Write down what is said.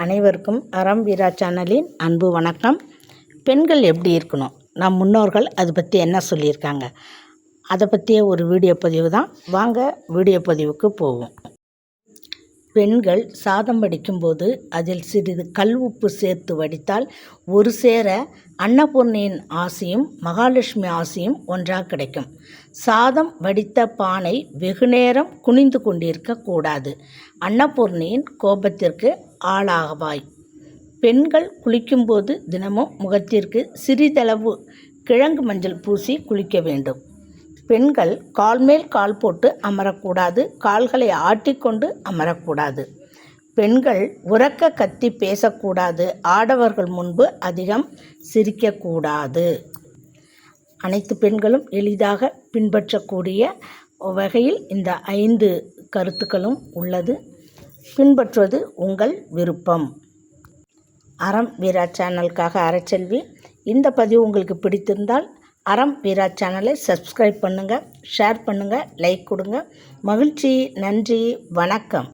அனைவருக்கும் அறம் வீரா சேனலின் அன்பு வணக்கம். பெண்கள் எப்படி இருக்கணும், நம் முன்னோர்கள் அதை பற்றி என்ன சொல்லியிருக்காங்க, அதை பற்றிய ஒரு வீடியோ பதிவு தான். வாங்க வீடியோ பதிவுக்கு போவோம். பெண்கள் சாதம் வடிக்கும்போது அதில் சிறிது கல் உப்பு சேர்த்து வடித்தால் ஒரு சேர அன்னபூர்ணியின் ஆசியும் மகாலட்சுமி ஆசியும் ஒன்றாக கிடைக்கும். சாதம் வடித்த பானை வெகுநேரம் குனிந்து கொண்டிருக்கக்கூடாது. அன்னபூர்ணியின் கோபத்திற்கு ஆளாகவாய். பெண்கள் குளிக்கும்போது தினமும் முகத்திற்கு சிறிதளவு கிழங்கு மஞ்சள் பூசி குளிக்க வேண்டும். பெண்கள் கால் மேல் கால் போட்டு அமரக்கூடாது. கால்களை ஆட்டிக்கொண்டு அமரக்கூடாது. பெண்கள் உரக்க கத்தி பேசக்கூடாது. ஆடவர்கள் முன்பு அதிகம் சிரிக்கக்கூடாது. அனைத்து பெண்களும் எளிதாக பின்பற்றக்கூடிய வகையில் இந்த 5 கருத்துக்களும் உள்ளது. பின்பற்றுவது உங்கள் விருப்பம். அறம் வீரா சேனலுக்காக அறச்செல்வி. இந்த பதிவு உங்களுக்கு பிடித்திருந்தால் அறம் வீரா சேனலை சப்ஸ்கிரைப் பண்ணுங்கள், ஷேர் பண்ணுங்கள், லைக் கொடுங்க. மகிழ்ச்சி. நன்றி. வணக்கம்.